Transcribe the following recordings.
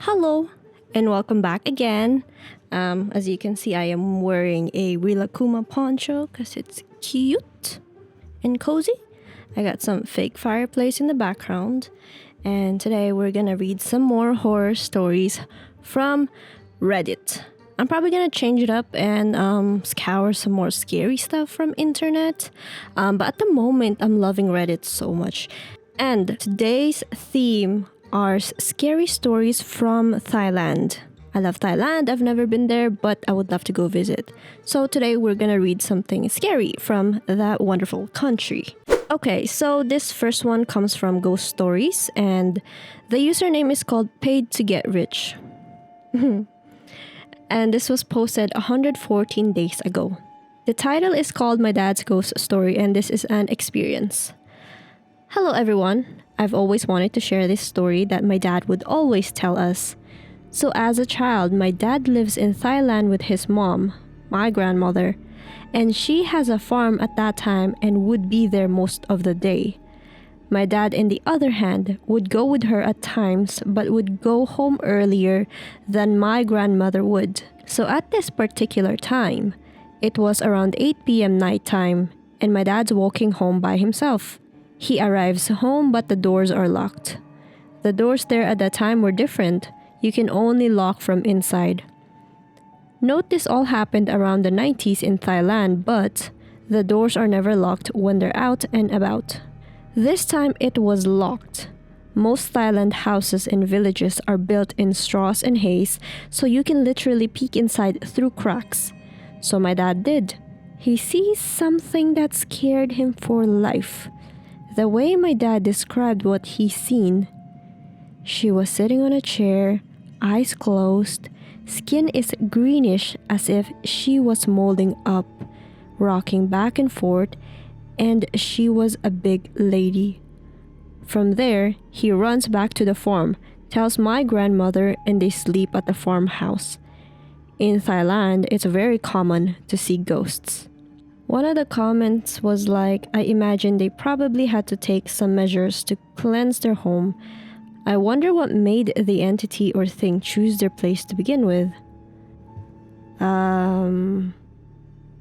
Hello and welcome back again. As you can see, I am wearing a Rilakuma poncho because it's cute and cozy. I got some fake fireplace in the background, and today we're gonna read some more horror stories from Reddit. I'm probably gonna change it up and scour some more scary stuff from internet. But at the moment, I'm loving Reddit so much. And today's theme are scary stories from Thailand. I love Thailand. I've never been there, but I would love to go visit. So today we're gonna read something scary from that wonderful country. Okay, so this first one comes from Ghost Stories, and the username is called Paid to Get Rich. And this was posted 114 days ago. The title is called My Dad's Ghost Story, and this is an experience. Hello everyone. I've always wanted to share this story that my dad would always tell us. So as a child, my dad lives in Thailand with his mom, my grandmother, and she has a farm at that time and would be there most of the day. My dad, on the other hand, would go with her at times but would go home earlier than my grandmother would. So at this particular time, it was around 8 p.m. nighttime and my dad's walking home by himself. He arrives home but the doors are locked. The doors there at that time were different. You can only lock from inside. Note this all happened around the 90s in Thailand, but the doors are never locked when they're out and about. This time it was locked. Most Thailand houses in villages are built in straws and haze, so you can literally peek inside through cracks. So my dad did. He sees something that scared him for life. The way my dad described what he seen, she was sitting on a chair, eyes closed, skin is greenish as if she was molding up, rocking back and forth, and she was a big lady. From there, he runs back to the farm, tells my grandmother, and they sleep at the farmhouse. In Thailand, it's very common to see ghosts. One of the comments was like, I imagine they probably had to take some measures to cleanse their home. I wonder what made the entity or thing choose their place to begin with. I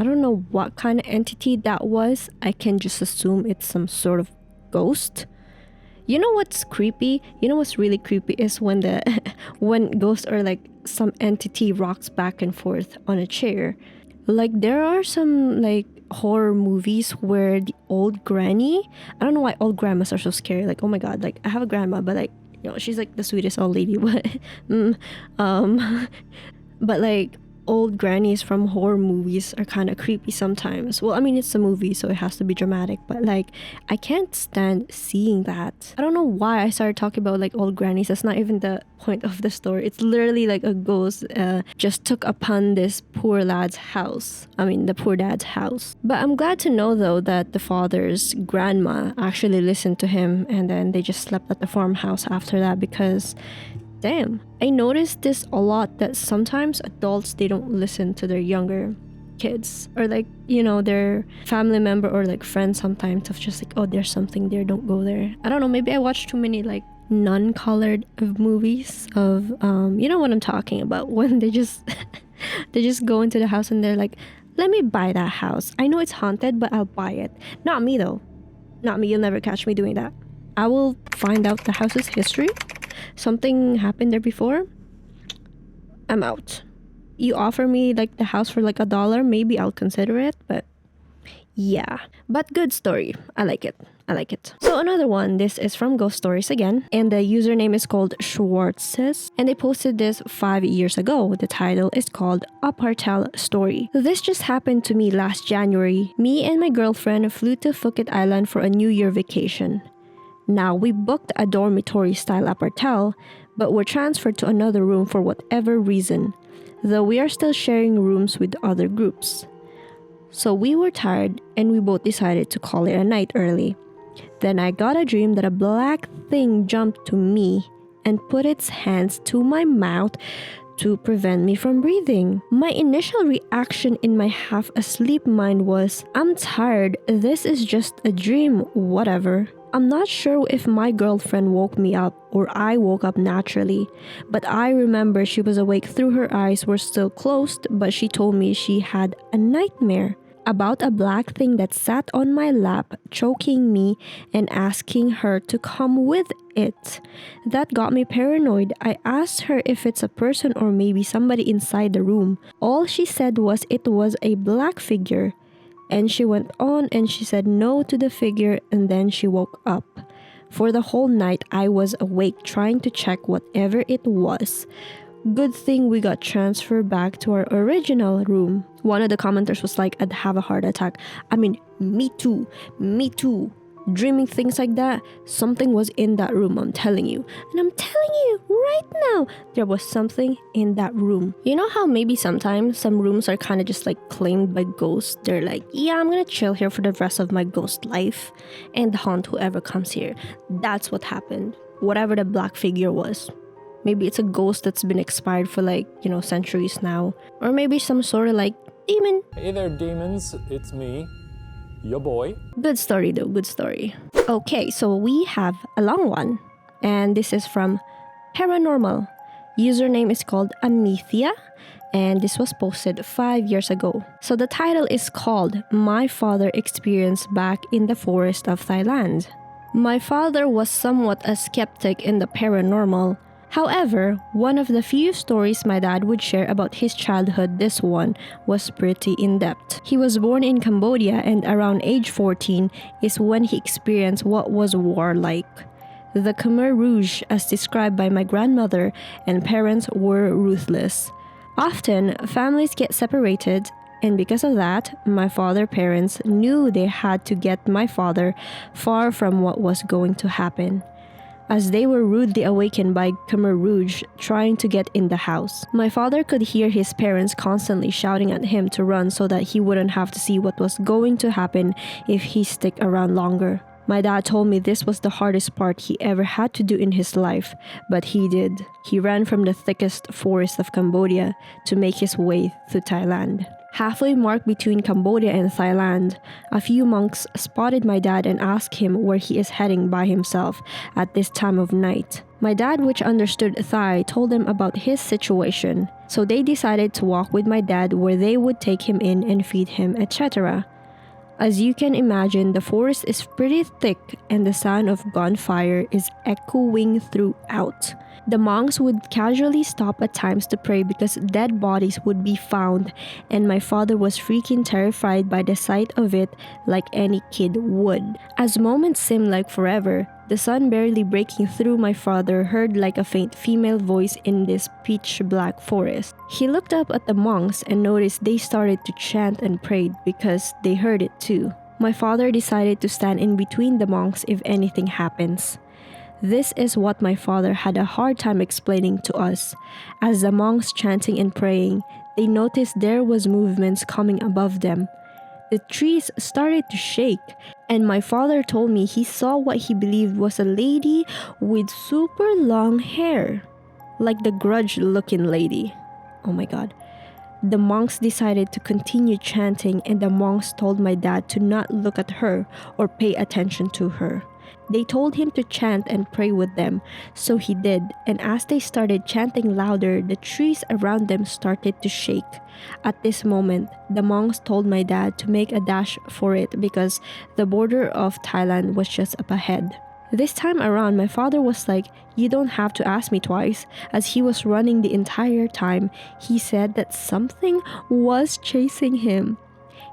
don't know what kind of entity that was. I can just assume it's some sort of ghost. You know what's creepy? You know what's really creepy is when when ghosts are like some entity rocks back and forth on a chair. Like there are some like horror movies where the old granny, I don't know why old grandmas are so scary. Like, oh my god, like I have a grandma, but like, you know, she's like the sweetest old lady, but but like old grannies from horror movies are kind of creepy sometimes. Well, I mean, it's a movie, so it has to be dramatic, but like I can't stand seeing that. I don't know why I started talking about like old grannies. That's not even the point of the story. It's literally like a ghost just took upon this poor lad's house. I mean, the poor dad's house. But I'm glad to know though that the father's grandma actually listened to him, and then they just slept at the farmhouse after that, because damn, I noticed this a lot, that sometimes adults, they don't listen to their younger kids, or like, you know, their family member or like friends sometimes of just like, oh, there's something there, don't go there. I don't know, maybe I watched too many like non-colored movies of you know what I'm talking about, when they just they just go into the house and they're like, let me buy that house. I know it's haunted, but I'll buy it. Not me though. Not me. You'll never catch me doing that. I will find out the house's history. Something happened there before, I'm out. You offer me like the house for like $1, maybe I'll consider it, but yeah. But good story. I like it. So another one, this is from Ghost Stories again, and the username is called Schwartzes, and they posted this 5 years ago. The title is called A Partel Story. This just happened to me last January. Me and my girlfriend flew to Phuket Island for a New Year vacation. Now, we booked a dormitory-style apartel, but were transferred to another room for whatever reason, though we are still sharing rooms with other groups. So we were tired, and we both decided to call it a night early. Then I got a dream that a black thing jumped to me and put its hands to my mouth to prevent me from breathing. My initial reaction in my half-asleep mind was, I'm tired, this is just a dream, whatever. I'm not sure if my girlfriend woke me up or I woke up naturally, but I remember she was awake through her eyes were still closed, but she told me she had a nightmare about a black thing that sat on my lap, choking me and asking her to come with it. That got me paranoid. I asked her if it's a person or maybe somebody inside the room. All she said was it was a black figure. And she went on and she said no to the figure and then she woke up. For the whole night I was awake trying to check whatever it was. Good thing we got transferred back to our original room. One of the commenters was like, I'd have a heart attack. I mean, me too. Dreaming things like that, something was in that room, I'm telling you. And I'm telling you right now, there was something in that room. You know how maybe sometimes some rooms are kind of just like claimed by ghosts? They're like, yeah, I'm gonna chill here for the rest of my ghost life and haunt whoever comes here. That's what happened. Whatever the black figure was. Maybe it's a ghost that's been expired for like, centuries now. Or maybe some sort of like demon. Hey there, demons. It's me, your boy. Good story though, good story. Okay, so we have a long one. And this is from Paranormal. Username is called Amethia. And this was posted 5 years ago. So the title is called My Father Experience Back in the Forest of Thailand. My father was somewhat a skeptic in the paranormal. However, one of the few stories my dad would share about his childhood, this one, was pretty in-depth. He was born in Cambodia and around age 14 is when he experienced what was war like. The Khmer Rouge, as described by my grandmother and parents, were ruthless. Often, families get separated, and because of that, my father's parents knew they had to get my father far from what was going to happen, as they were rudely awakened by Khmer Rouge trying to get in the house. My father could hear his parents constantly shouting at him to run so that he wouldn't have to see what was going to happen if he stick around longer. My dad told me this was the hardest part he ever had to do in his life, but he did. He ran from the thickest forest of Cambodia to make his way through Thailand. Halfway marked between Cambodia and Thailand, a few monks spotted my dad and asked him where he is heading by himself at this time of night. My dad, which understood Thai, told them about his situation, so they decided to walk with my dad where they would take him in and feed him, etc. As you can imagine, the forest is pretty thick and the sound of gunfire is echoing throughout. The monks would casually stop at times to pray because dead bodies would be found, and my father was freaking terrified by the sight of it like any kid would. As moments seemed like forever, the sun barely breaking through, my father heard like a faint female voice in this pitch-black forest. He looked up at the monks and noticed they started to chant and prayed because they heard it too. My father decided to stand in between the monks if anything happens. This is what my father had a hard time explaining to us. As the monks chanting and praying, they noticed there was movements coming above them. The trees started to shake, and my father told me he saw what he believed was a lady with super long hair, like the Grudge-looking lady. Oh my god. The monks decided to continue chanting, and the monks told my dad to not look at her or pay attention to her. They told him to chant and pray with them, so he did, and as they started chanting louder, the trees around them started to shake. At this moment, the monks told my dad to make a dash for it because the border of Thailand was just up ahead. This time around, my father was like, "You don't have to ask me twice." As he was running the entire time, he said that something was chasing him.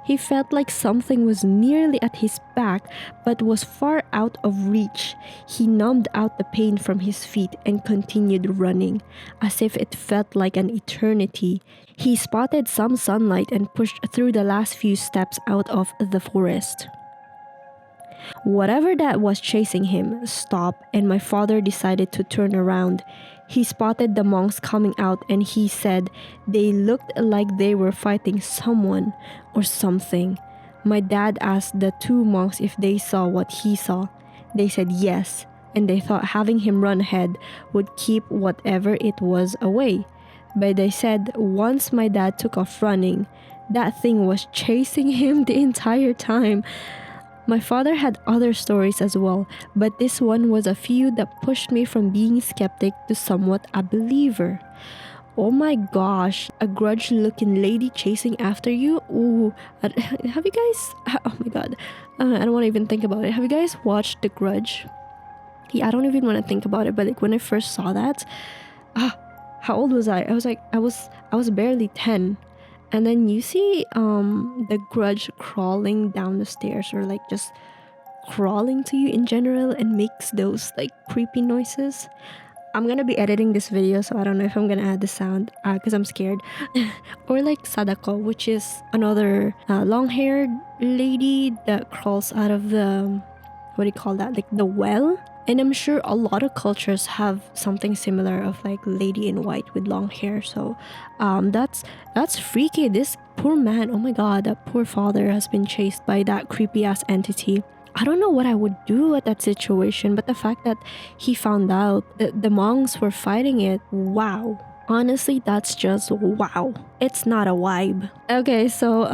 He felt like something was nearly at his back but was far out of reach. He numbed out the pain from his feet and continued running, as if it felt like an eternity. He spotted some sunlight and pushed through the last few steps out of the forest. Whatever that was chasing him stopped, and my father decided to turn around. He spotted the monks coming out and he said they looked like they were fighting someone or something. My dad asked the two monks if they saw what he saw. They said yes, and they thought having him run ahead would keep whatever it was away. But they said once my dad took off running, that thing was chasing him the entire time. My father had other stories as well, but this one was a few that pushed me from being skeptic to somewhat a believer. Oh my gosh, a grudge looking lady chasing after you? Ooh, have you guys, oh my god, I don't want to even think about it. Have you guys watched The Grudge? Yeah, I don't even want to think about it, but like when I first saw that, how old was I? I was barely 10. And then you see the grudge crawling down the stairs, or like just crawling to you in general, and makes those like creepy noises. I'm gonna be editing this video, so I don't know if I'm gonna add the sound because I'm scared. Or like Sadako, which is another long-haired lady that crawls out of the, what do you call that, like the well. And I'm sure a lot of cultures have something similar of like lady in white with long hair. So that's freaky. This poor man, oh my god, that poor father has been chased by that creepy ass entity. I don't know what I would do at that situation, but the fact that he found out that the monks were fighting it, wow. Honestly, that's just wow. It's not a vibe. Okay, so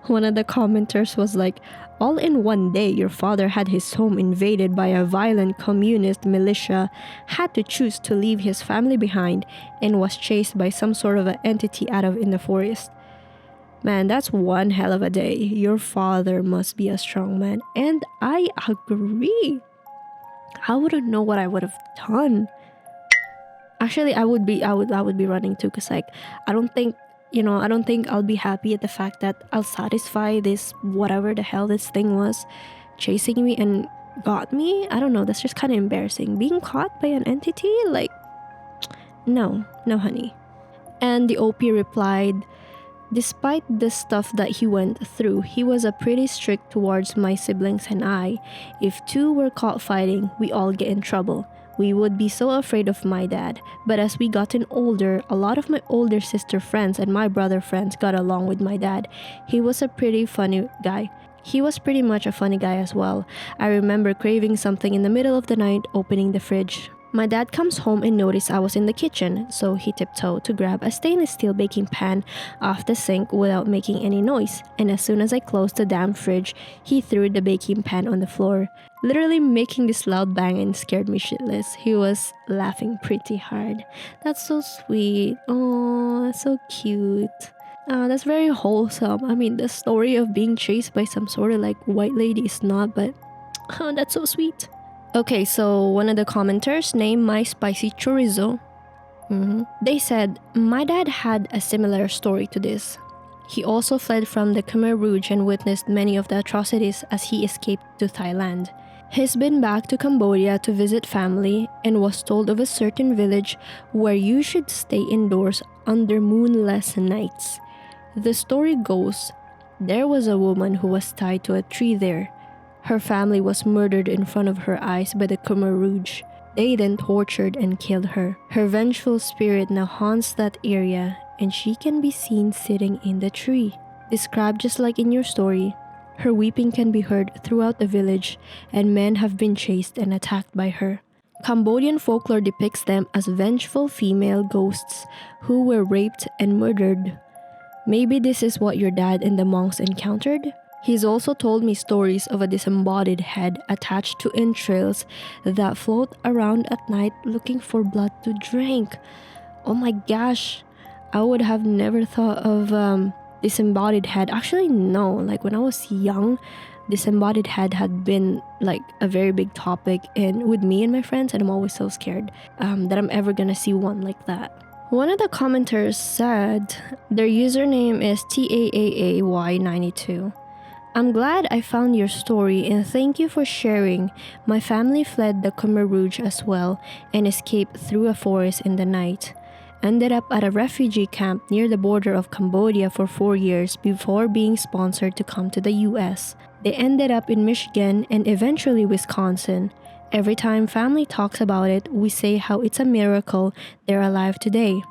one of the commenters was like, all in one day, your father had his home invaded by a violent communist militia, had to choose to leave his family behind, and was chased by some sort of an entity out of in the forest. Man, that's one hell of a day. Your father must be a strong man. And I agree. I wouldn't know what I would have done. Actually, I would be running too, cause like I don't think I'll be happy at the fact that I'll satisfy this whatever the hell this thing was chasing me and got me. I don't know, that's just kind of embarrassing. Being caught by an entity, like no, honey. And the OP replied, despite the stuff that he went through, he was a pretty strict towards my siblings and I. If two were caught fighting, we all get in trouble. We would be so afraid of my dad. But as we gotten older, a lot of my older sister friends and my brother friends got along with my dad. He was a pretty funny guy. He was pretty much a funny guy as well. I remember craving something in the middle of the night, opening the fridge. My dad comes home and noticed I was in the kitchen, so he tiptoed to grab a stainless steel baking pan off the sink without making any noise, and as soon as I closed the damn fridge, he threw the baking pan on the floor, literally making this loud bang, and scared me shitless. He was laughing pretty hard. That's so sweet. Oh, that's so cute. That's very wholesome. I mean, the story of being chased by some sort of like white lady is not, but that's so sweet. Okay, so one of the commenters named My Spicy Chorizo. They said, my dad had a similar story to this. He also fled from the Khmer Rouge and witnessed many of the atrocities as he escaped to Thailand. He's been back to Cambodia to visit family and was told of a certain village where you should stay indoors under moonless nights. The story goes, there was a woman who was tied to a tree there. Her family was murdered in front of her eyes by the Khmer Rouge. They then tortured and killed her. Her vengeful spirit now haunts that area, and she can be seen sitting in the tree. Described just like in your story, her weeping can be heard throughout the village, and men have been chased and attacked by her. Cambodian folklore depicts them as vengeful female ghosts who were raped and murdered. Maybe this is what your dad and the monks encountered? He's also told me stories of a disembodied head attached to entrails that float around at night looking for blood to drink. Oh my gosh, I would have never thought of disembodied head. Actually, no, like when I was young, disembodied head had been like a very big topic with me and my friends, and I'm always so scared that I'm ever gonna see one like that. One of the commenters said their username is TAAAY92. I'm glad I found your story and thank you for sharing. My family fled the Khmer Rouge as well and escaped through a forest in the night. Ended up at a refugee camp near the border of Cambodia for 4 years before being sponsored to come to the US. They ended up in Michigan and eventually Wisconsin. Every time family talks about it, we say how it's a miracle they're alive today.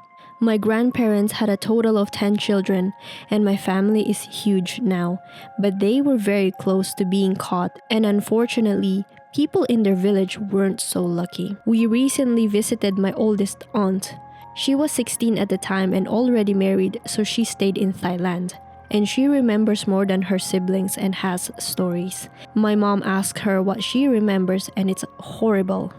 My grandparents had a total of 10 children, and my family is huge now, but they were very close to being caught, and unfortunately, people in their village weren't so lucky. We recently visited my oldest aunt. She was 16 at the time and already married, so she stayed in Thailand. and she remembers more than her siblings and has stories. My mom asked her what she remembers, and it's horrible.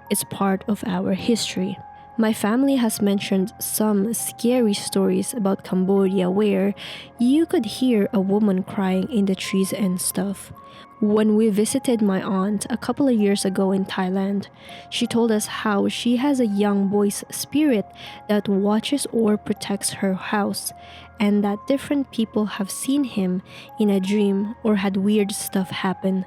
It's part of our history. My family has mentioned some scary stories about Cambodia where you could hear a woman crying in the trees and stuff. When we visited my aunt a couple of years ago in Thailand, she told us how she has a young boy's spirit that watches or protects her house, and that different people have seen him in a dream or had weird stuff happen.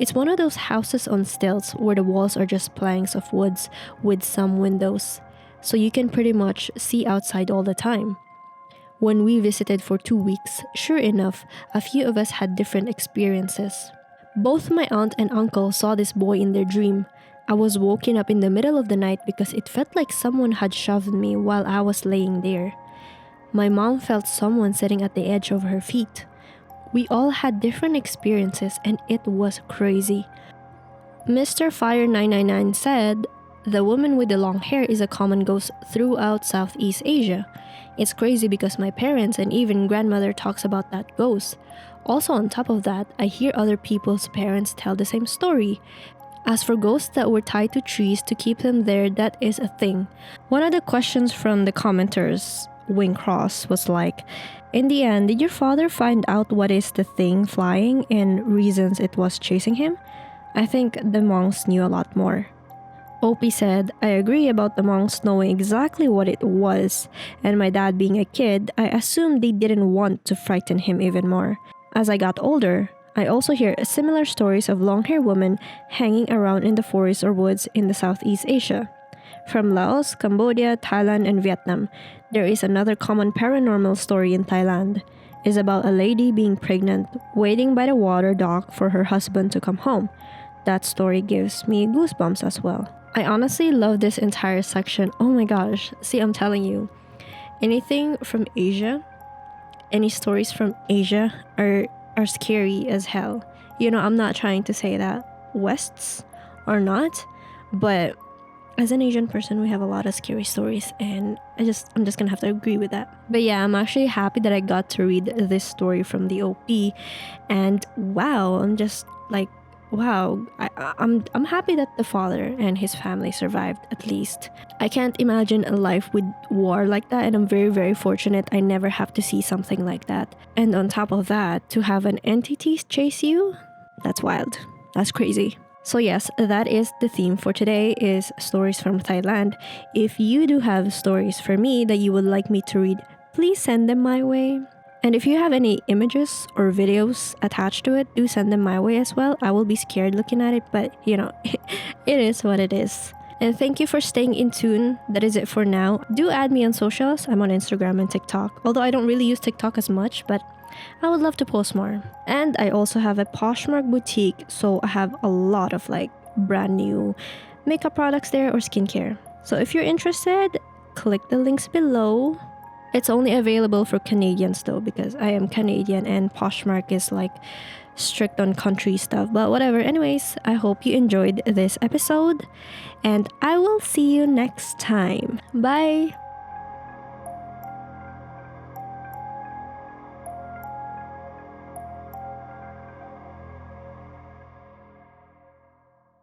It's one of those houses on stilts where the walls are just planks of woods with some windows, so you can pretty much see outside all the time. When we visited for 2 weeks, sure enough, a few of us had different experiences. Both my aunt and uncle saw this boy in their dream. I was woken up in the middle of the night because it felt like someone had shoved me while I was laying there. My mom felt someone sitting at the edge of her feet. We all had different experiences and it was crazy. Mr. Fire 999 said, the woman with the long hair is a common ghost throughout Southeast Asia. It's crazy because my parents and even grandmother talks about that ghost. Also on top of that, I hear other people's parents tell the same story. As for ghosts that were tied to trees to keep them there, that is a thing. One of the questions from the commenters, Wing Cross, was like, in the end, did your father find out what is the thing flying and reasons it was chasing him? I think the monks knew a lot more. Opie said, I agree about the monks knowing exactly what it was, and my dad being a kid, I assumed they didn't want to frighten him even more. As I got older, I also hear similar stories of long-haired women hanging around in the forests or woods in the Southeast Asia. From Laos, Cambodia, Thailand, and Vietnam, there is another common paranormal story in Thailand. It's about a lady being pregnant, waiting by the water dock for her husband to come home. That story gives me goosebumps as well. I honestly love this entire section. Oh my gosh, see, I'm telling you. Anything from Asia, any stories from Asia are scary as hell. You know, I'm not trying to say that Wests are not, but as an Asian person, we have a lot of scary stories, and I'm just gonna have to agree with that. But yeah, I'm actually happy that I got to read this story from the OP, and wow, I'm just like, wow, I'm happy that the father and his family survived at least. I can't imagine a life with war like that, and I'm very, very fortunate I never have to see something like that. And on top of that, to have an entity chase you, that's wild. That's crazy. So yes, that is the theme for today, is stories from Thailand. If you do have stories for me that you would like me to read, please send them my way. And if you have any images or videos attached to it, do send them my way as well. I will be scared looking at it, but you know, it is what it is. And thank you for staying in tune. That is it for now. Do add me on socials. I'm on Instagram and TikTok. Although I don't really use TikTok as much, but I would love to post more. And I also have a Poshmark boutique, so I have a lot of like brand new makeup products there or skincare. So if you're interested, click the links below. It's only available for Canadians though, because I am Canadian and Poshmark is like strict on country stuff. But whatever. Anyways, I hope you enjoyed this episode and I will see you next time. Bye!